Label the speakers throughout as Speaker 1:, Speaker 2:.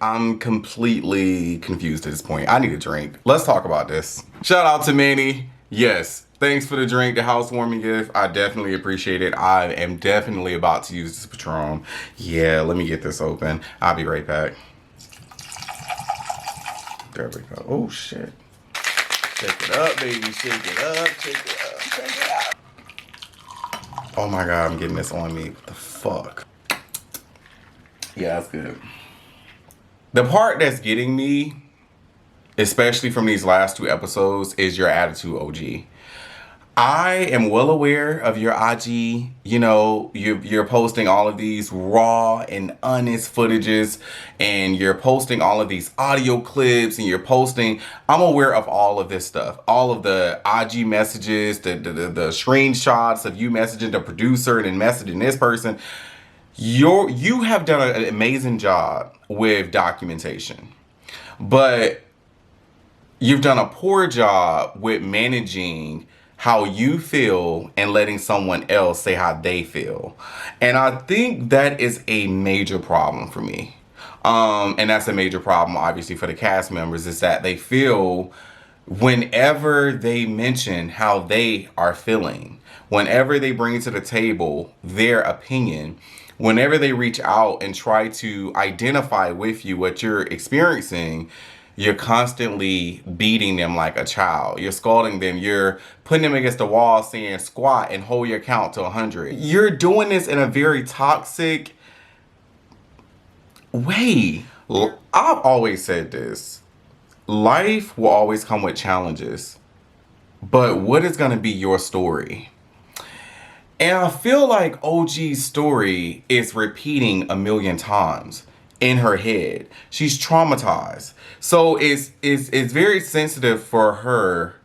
Speaker 1: I'm completely confused at this point. I need a drink. Let's talk about this. Shout out to Manny. Yes, thanks for the drink, the housewarming gift. I definitely appreciate it. I am definitely about to use this Patron. Yeah, let me get this open. I'll be right back. There we go. Oh, shit. Shake it up, baby. Shake it up, shake it up, shake it up. Oh my God, I'm getting this on me. What the fuck? Yeah, that's good. The part that's getting me, especially from these last two episodes, is your attitude, OG. I am well aware of your IG. You know, you're posting all of these raw and honest footages, and you're posting all of these audio clips, and you're posting. I'm aware of all of this stuff, all of the IG messages, the screenshots of you messaging the producer and then messaging this person. You have done an amazing job with documentation, but you've done a poor job with managing how you feel and letting someone else say how they feel. And I think that is a major problem for me. And that's a major problem, obviously, for the cast members, is that they feel whenever they mention how they are feeling, whenever they bring to the table their opinion, whenever they reach out and try to identify with you what you're experiencing, you're constantly beating them like a child. You're scolding them. You're putting them against the wall saying squat and hold your count to 100. You're doing this in a very toxic way. I've always said this. Life will always come with challenges. But what is going to be your story? And I feel like OG's story is repeating a million times in her head. She's traumatized. So it's very sensitive for her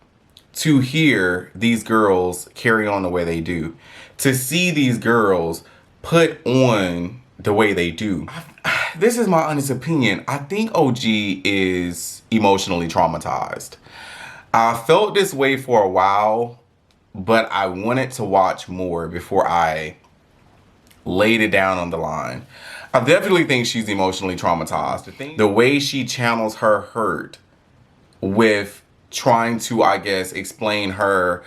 Speaker 1: to hear these girls carry on the way they do. To see these girls put on the way they do. This is my honest opinion. I think OG is emotionally traumatized. I felt this way for a while, but I wanted to watch more before I laid it down on the line. I definitely think she's emotionally traumatized. The way she channels her hurt with trying to, I guess, explain her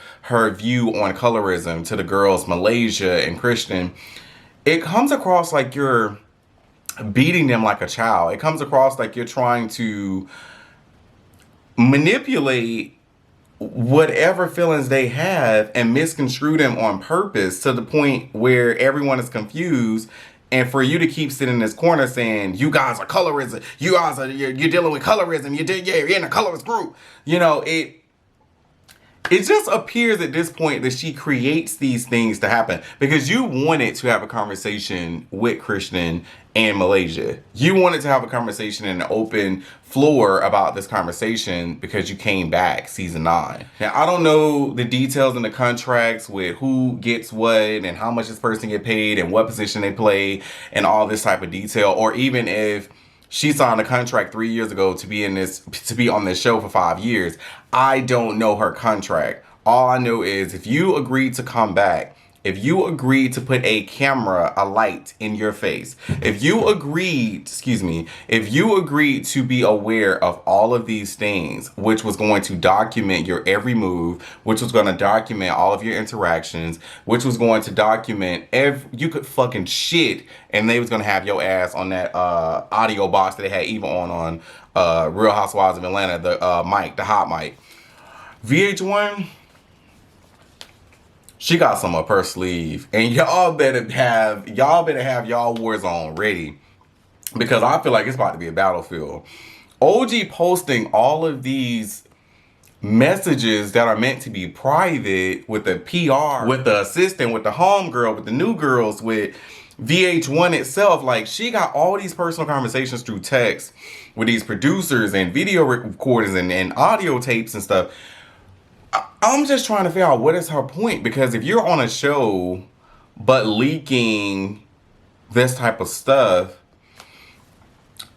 Speaker 1: view on colorism to the girls, Malaysia and Christian, it comes across like you're beating them like a child. It comes across like you're trying to manipulate whatever feelings they have and misconstrue them on purpose to the point where everyone is confused, and for you to keep sitting in this corner saying you guys are colorism, you guys are you're dealing with colorism, you're in a colorist group. You know, it just appears at this point that she creates these things to happen because you wanted to have a conversation with Christian and Malaysia. You wanted to have a conversation in an open floor about this conversation because you came back season 9. Now, I don't know the details in the contracts with who gets what and how much this person get paid and what position they play and all this type of detail, or even if she signed a contract 3 years ago to be on this show for 5 years. I don't know her contract. All I know is if you agreed to come back, if you agreed to put a camera, a light in your face, if you agreed to be aware of all of these things, which was going to document your every move, which was going to document all of your interactions, which was going to document you could fucking shit, and they was going to have your ass on that audio box that they had Eva on Real Housewives of Atlanta, the mic, the hot mic. VH1, she got some up her sleeve, and y'all better have y'all war zone ready, because I feel like it's about to be a battlefield. OG posting all of these messages that are meant to be private with the PR, with the assistant, with the homegirl, with the new girls, with VH1 itself. Like, she got all these personal conversations through text with these producers and video recordings and audio tapes and stuff. I'm just trying to figure out what is her point, because if you're on a show but leaking this type of stuff,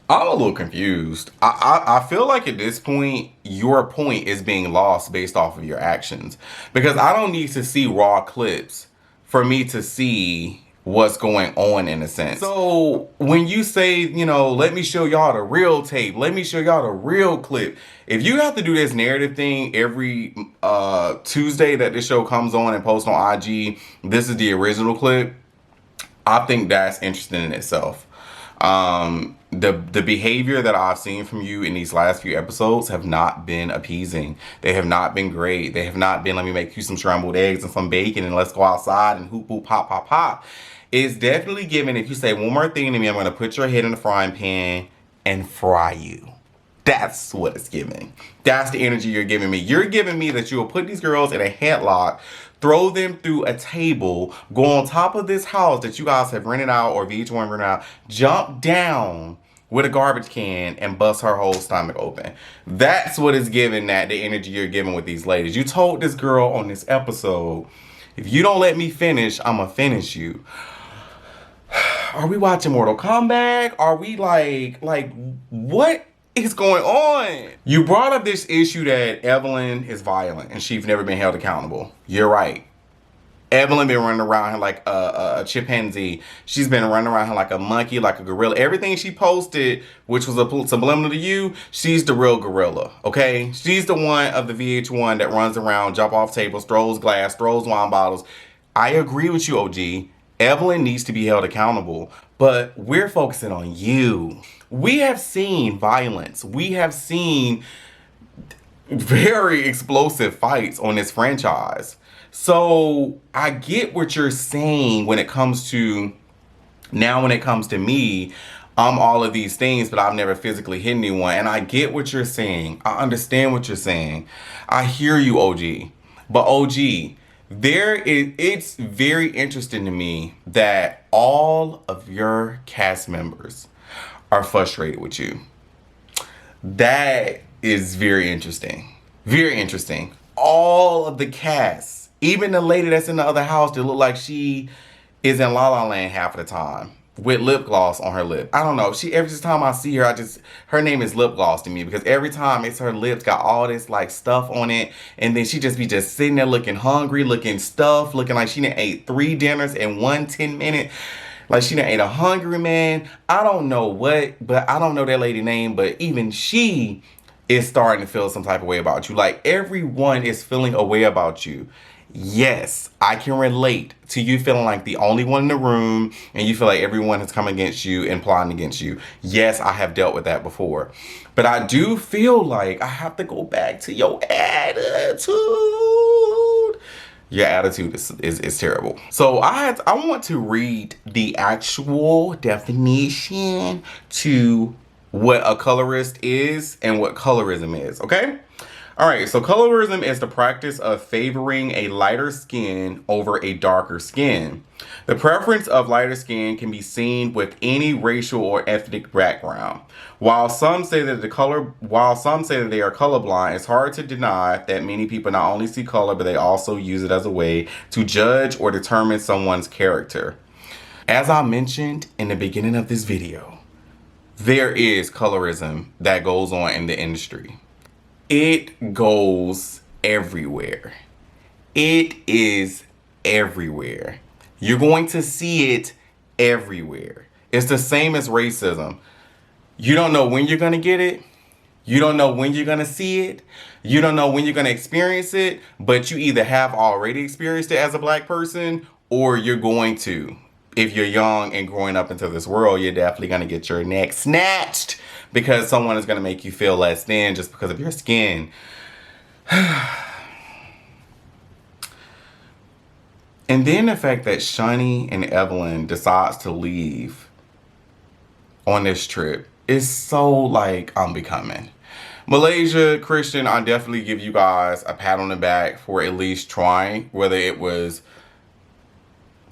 Speaker 1: I'm a little confused. I feel like at this point, your point is being lost based off of your actions, because I don't need to see raw clips for me to see what's going on in a sense. So when you say, you know, let me show y'all the real tape, let me show y'all the real clip. If you have to do this narrative thing every Tuesday that this show comes on and posts on IG, this is the original clip, I think that's interesting in itself. The behavior that I've seen from you in these last few episodes have not been appeasing. They have not been great. They have not been, let me make you some scrambled eggs and some bacon and let's go outside and hoop, hoop, pop, pop, pop. It's definitely given, if you say one more thing to me, I'm going to put your head in the frying pan and fry you. That's what it's giving. That's the energy you're giving me. You're giving me that you will put these girls in a headlock, throw them through a table, go on top of this house that you guys have rented out or VH1 rented out, jump down with a garbage can and bust her whole stomach open. That's what is giving, that the energy you're giving with these ladies. You told this girl on this episode, if you don't let me finish, I'm gonna finish you. Are we watching Mortal Kombat? Are we like what is going on? You brought up this issue that Evelyn is violent and she's never been held accountable. You're right. Evelyn been running around here like a chimpanzee. She's been running around here like a monkey, like a gorilla. Everything she posted, which was a subliminal to you, she's the real gorilla, okay? She's the one of the VH1 that runs around, jump off tables, throws glass, throws wine bottles. I agree with you, OG. Evelyn needs to be held accountable, but we're focusing on you. We have seen violence. We have seen very explosive fights on this franchise. So I get what you're saying when it comes to, now when it comes to me, I'm all of these things, but I've never physically hit anyone. And I get what you're saying. I understand what you're saying. I hear you, OG. But OG, it's very interesting to me that all of your cast members are frustrated with you. That is very interesting. Very interesting. All of the cast, even the lady that's in the other house that look like she is in La La Land half of the time with lip gloss on her lip. I don't know. Every time I see her, her name is lip gloss to me, because every time it's her lips got all this like stuff on it, and then she just be sitting there looking hungry, looking stuffed, looking like she done ate 3 dinners in 10 minute. Like she done ate a Hungry Man. I don't know what, but I don't know that lady name, but even she is starting to feel some type of way about you. Like everyone is feeling a way about you. Yes, I can relate to you feeling like the only one in the room and you feel like everyone has come against you and plotting against you. Yes, I have dealt with that before. But I do feel like I have to go back to your attitude. Your attitude is terrible. So I want to read the actual definition to what a colorist is and what colorism is, okay? All right, so colorism is the practice of favoring a lighter skin over a darker skin. The preference of lighter skin can be seen with any racial or ethnic background. While some say that they are colorblind, it's hard to deny that many people not only see color, but they also use it as a way to judge or determine someone's character. As I mentioned in the beginning of this video, there is colorism that goes on in the industry. It goes everywhere. It is everywhere. You're going to see it everywhere. It's the same as racism. You don't know when you're going to get it. You don't know when you're going to see it. You don't know when you're going to experience it, but you either have already experienced it as a black person or you're going to. If you're young and growing up into this world, you're definitely going to get your neck snatched because someone is going to make you feel less than just because of your skin. And then the fact that Shani and Evelyn decides to leave on this trip is so like unbecoming. Malaysia Christian, I definitely give you guys a pat on the back for at least trying, whether it was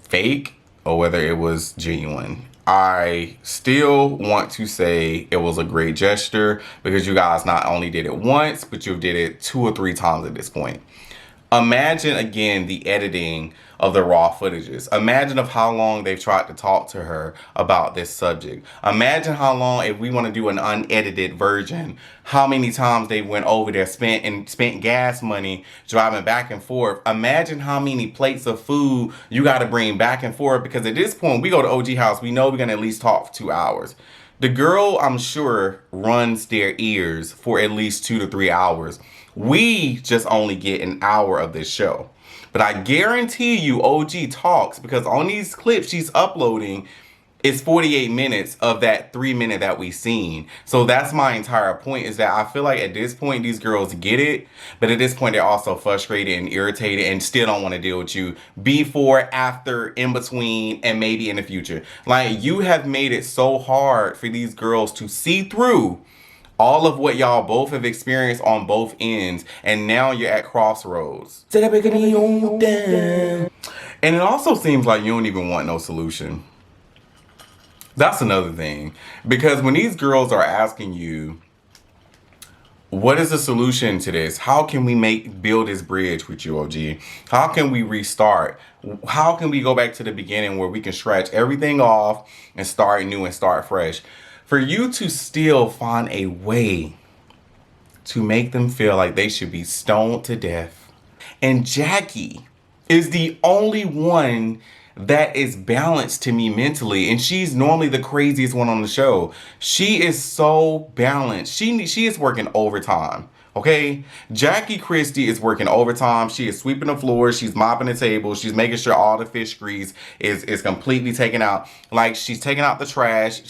Speaker 1: fake or whether it was genuine. I still want to say it was a great gesture because you guys not only did it once, but you did it 2 or 3 times at this point. Imagine again the editing of the raw footages. Imagine of how long they've tried to talk to her about this subject. Imagine how long, if we want to do an unedited version, how many times they went over there, spent gas money driving back and forth. Imagine how many plates of food you got to bring back and forth, because at this point we go to OG house, we know we're gonna at least talk for 2 hours. The girl, I'm sure, runs their ears for at least 2 to 3 hours. We just only get an hour of this show. But I guarantee you OG talks, because on these clips she's uploading, it's 48 minutes of that 3 minute that we seen. So that's my entire point, is that I feel like at this point these girls get it, but at this point they're also frustrated and irritated and still don't want to deal with you before, after, in between, and maybe in the future. Like, you have made it so hard for these girls to see through all of what y'all both have experienced on both ends, and now you're at crossroads. And it also seems like you don't even want no solution. That's another thing. Because when these girls are asking you, what is the solution to this? How can we build this bridge with you, OG? How can we restart? How can we go back to the beginning where we can scratch everything off and start new and start fresh? For you to still find a way to make them feel like they should be stoned to death. And Jackie is the only one that is balanced to me mentally. And she's normally the craziest one on the show. She is so balanced. She is working overtime. Okay, Jackie Christie is working overtime. She is sweeping the floors. She's mopping the table. She's making sure all the fish grease is completely taken out. Like, she's taking out the trash.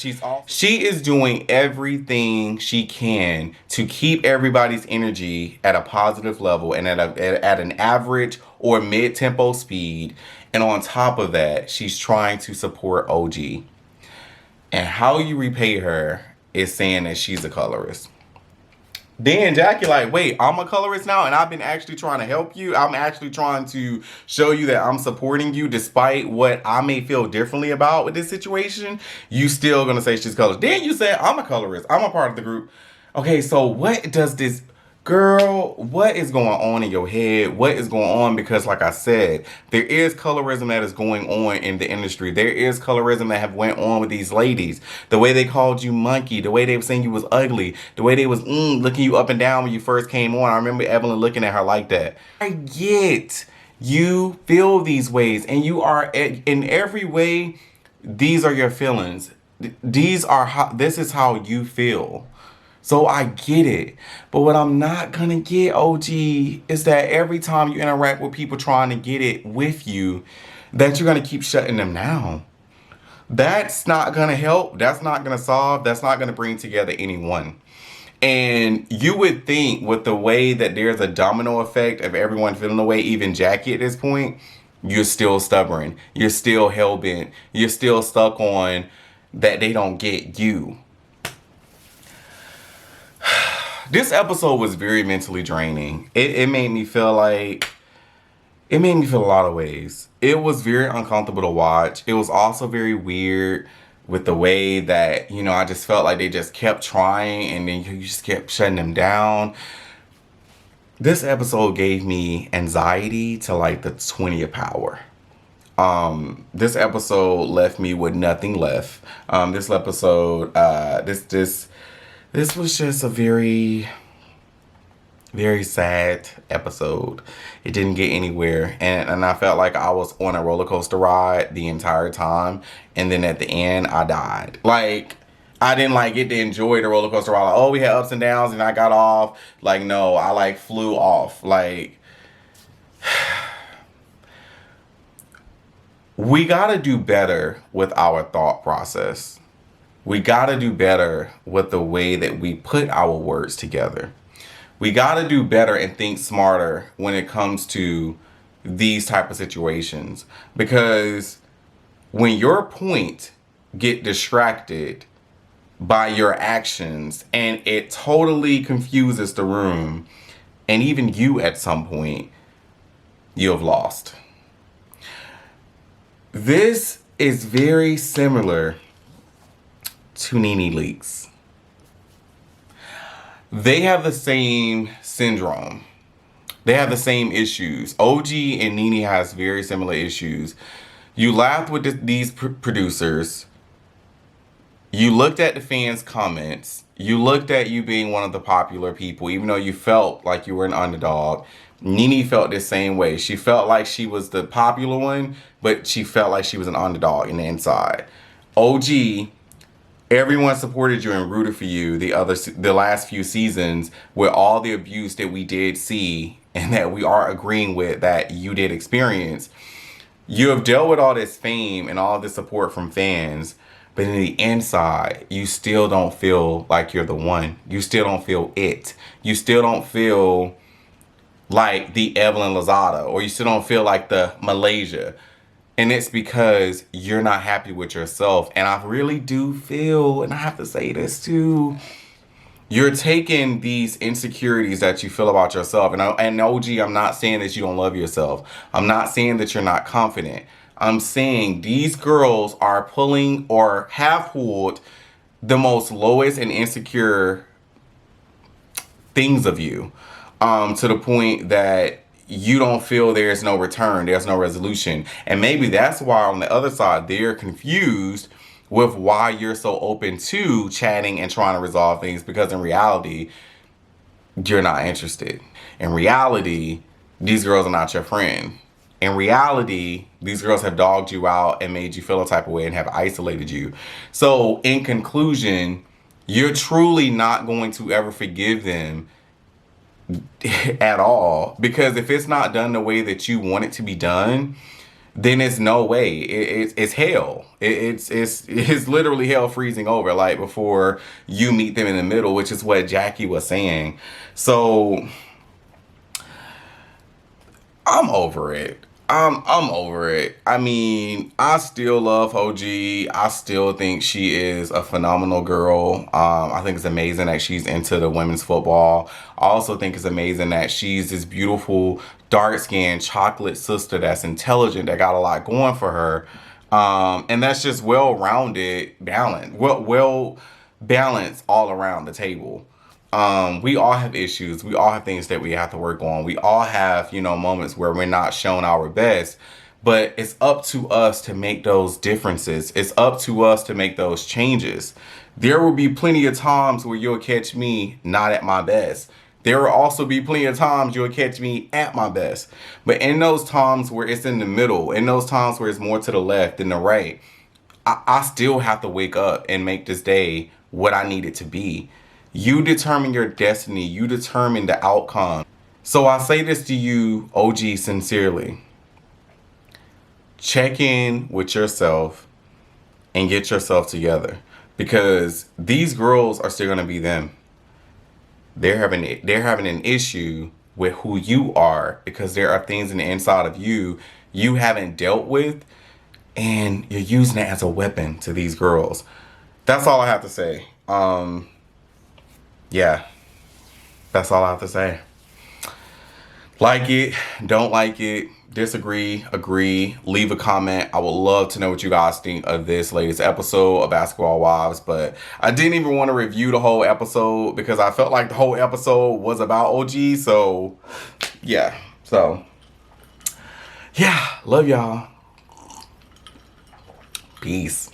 Speaker 1: She is doing everything she can to keep everybody's energy at a positive level and at an average or mid-tempo speed. And on top of that, she's trying to support OG. And how you repay her is saying that she's a colorist. Then Jackie like, wait, I'm a colorist now and I've been actually trying to help you. I'm actually trying to show you that I'm supporting you despite what I may feel differently about with this situation. You still gonna say she's colorist. Then you said, I'm a colorist. I'm a part of the group. Okay, so what does this... Girl, what is going on in your head? What is going on? Because like I said, there is colorism that is going on in the industry. There is colorism that have went on with these ladies. The way they called you monkey, the way they were saying you was ugly, the way they was looking you up and down when you first came on. I remember Evelyn looking at her like that. I get you feel these ways, and you are in every way, these are your feelings. This is how you feel. So I get it. But what I'm not gonna get, OG, is that every time you interact with people trying to get it with you, that you're gonna keep shutting them down. That's not gonna help. That's not gonna solve. That's not gonna bring together anyone. And you would think with the way that there's a domino effect of everyone feeling the way, even Jackie at this point, you're still stubborn. You're still hell-bent. You're still stuck on that they don't get you. This episode was very mentally draining. It made me feel like... It made me feel a lot of ways. It was very uncomfortable to watch. It was also very weird with the way that, you know, I just felt like they just kept trying and then you just kept shutting them down. This episode gave me anxiety to like the 20th power. This episode left me with nothing left. This episode, this was just a very, very sad episode. It didn't get anywhere. And I felt like I was on a roller coaster ride the entire time. And then at the end, I died. Like, I didn't like get to enjoy the roller coaster ride. Like, oh, we had ups and downs and I got off. Like, no, I like flew off. Like, we gotta do better with our thought process. We gotta do better with the way that we put our words together. We gotta do better and think smarter when it comes to these type of situations. Because when your point get distracted by your actions and it totally confuses the room, and even you at some point, you have lost. This is very similar to Nene Leakes. They have the same syndrome. They have the same issues. OG and Nene has very similar issues. You laughed with these producers. You looked at the fans' comments. You looked at you being one of the popular people, even though you felt like you were an underdog. Nene felt the same way. She felt like she was the popular one, but she felt like she was an underdog in the inside. OG, everyone supported you and rooted for you the last few seasons with all the abuse that we did see and that we are agreeing with that you did experience. You have dealt with all this fame and all this support from fans, but in the inside, you still don't feel like you're the one. You still don't feel it. You still don't feel like the Evelyn Lozada, or you still don't feel like the Malaysia. And it's because you're not happy with yourself. And I really do feel, and I have to say this too, you're taking these insecurities that you feel about yourself. And OG, I'm not saying that you don't love yourself. I'm not saying that you're not confident. I'm saying these girls are pulling or have pulled the most lowest and insecure things of you, to the point that you don't feel there's no return, there's no resolution. And maybe that's why on the other side, they're confused with why you're so open to chatting and trying to resolve things, because in reality, you're not interested. In reality, these girls are not your friend. In reality, these girls have dogged you out and made you feel a type of way and have isolated you. So in conclusion, you're truly not going to ever forgive them at all, because if it's not done the way that you want it to be done, then it's no way. It's hell. It's literally hell freezing over, like before you meet them in the middle, which is what Jackie was saying. So I'm over it. I'm over it. I mean, I still love OG. I still think she is a phenomenal girl. I think it's amazing that she's into the women's football. I also think it's amazing that she's this beautiful, dark-skinned chocolate sister that's intelligent, that got a lot going for her. And that's just well-rounded, balanced, well balanced all around the table. We all have issues. We all have things that we have to work on. We all have, moments where we're not showing our best, but it's up to us to make those differences. It's up to us to make those changes. There will be plenty of times where you'll catch me not at my best. There will also be plenty of times you'll catch me at my best. But in those times where it's in the middle, in those times where it's more to the left than the right, I still have to wake up and make this day what I need it to be. You determine your destiny. You determine the outcome. So I say this to you, OG, sincerely. Check in with yourself and get yourself together, because these girls are still going to be them. They're having an issue with who you are, because there are things in the inside of you haven't dealt with, and you're using it as a weapon to these girls. That's all I have to say. Yeah, that's all I have to say. Like it, don't like it, disagree, agree, leave a comment. I would love to know what you guys think of this latest episode of Basketball Wives, but I didn't even want to review the whole episode because I felt like the whole episode was about OG. So yeah, love y'all. Peace.